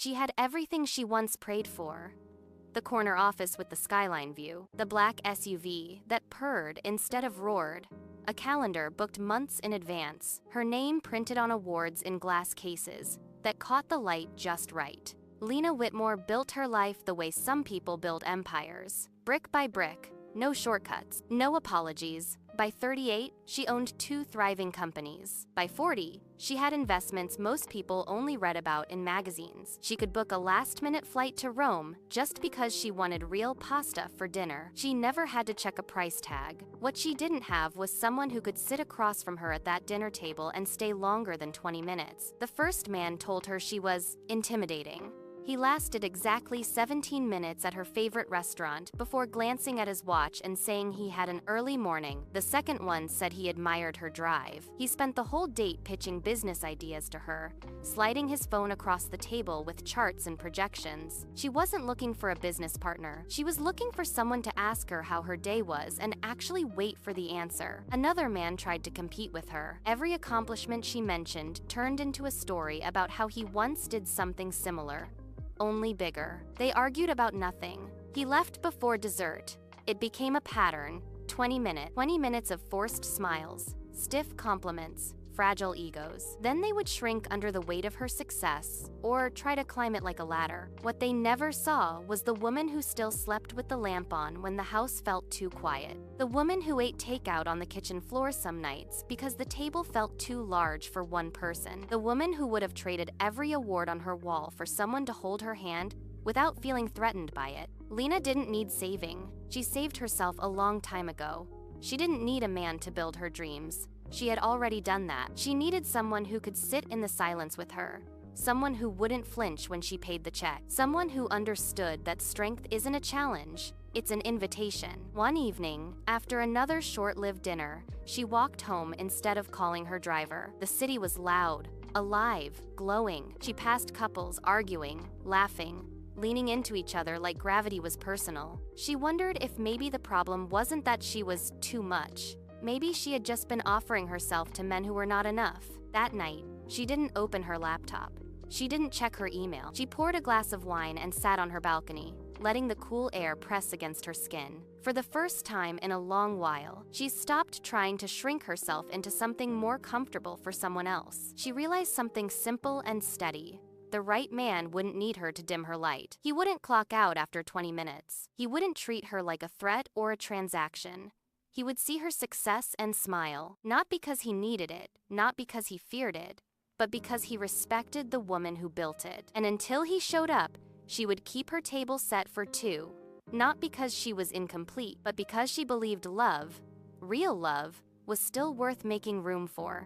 She had everything she once prayed for. The corner office with the skyline view, the black SUV that purred instead of roared, a calendar booked months in advance, her name printed on awards in glass cases that caught the light just right. Lena Whitmore built her life the way some people build empires, brick by brick, no shortcuts, no apologies. By 38, she owned 2 thriving companies. By 40, she had investments most people only read about in magazines. She could book a last-minute flight to Rome just because she wanted real pasta for dinner. She never had to check a price tag. What she didn't have was someone who could sit across from her at that dinner table and stay longer than 20 minutes. The first man told her she was intimidating. He lasted exactly 17 minutes at her favorite restaurant before glancing at his watch and saying he had an early morning. The second one said he admired her drive. He spent the whole date pitching business ideas to her, sliding his phone across the table with charts and projections. She wasn't looking for a business partner. She was looking for someone to ask her how her day was and actually wait for the answer. Another man tried to compete with her. Every accomplishment she mentioned turned into a story about how he once did something similar, only bigger. They argued about nothing. He left before dessert. It became a pattern. 20 minutes of forced smiles, stiff compliments, fragile egos. Then they would shrink under the weight of her success or try to climb it like a ladder. What they never saw was the woman who still slept with the lamp on when the house felt too quiet. The woman who ate takeout on the kitchen floor some nights because the table felt too large for one person. The woman who would have traded every award on her wall for someone to hold her hand without feeling threatened by it. Lena didn't need saving. She saved herself a long time ago. She didn't need a man to build her dreams. She had already done that. She needed someone who could sit in the silence with her. Someone who wouldn't flinch when she paid the check. Someone who understood that strength isn't a challenge, it's an invitation. One evening, after another short-lived dinner, she walked home instead of calling her driver. The city was loud, alive, glowing. She passed couples arguing, laughing, leaning into each other like gravity was personal. She wondered if maybe the problem wasn't that she was too much. Maybe she had just been offering herself to men who were not enough. That night, she didn't open her laptop. She didn't check her email. She poured a glass of wine and sat on her balcony, letting the cool air press against her skin. For the first time in a long while, she stopped trying to shrink herself into something more comfortable for someone else. She realized something simple and steady. The right man wouldn't need her to dim her light. He wouldn't clock out after 20 minutes. He wouldn't treat her like a threat or a transaction. He would see her success and smile, not because he needed it, not because he feared it, but because he respected the woman who built it. And until he showed up, she would keep her table set for 2, not because she was incomplete, but because she believed love, real love, was still worth making room for.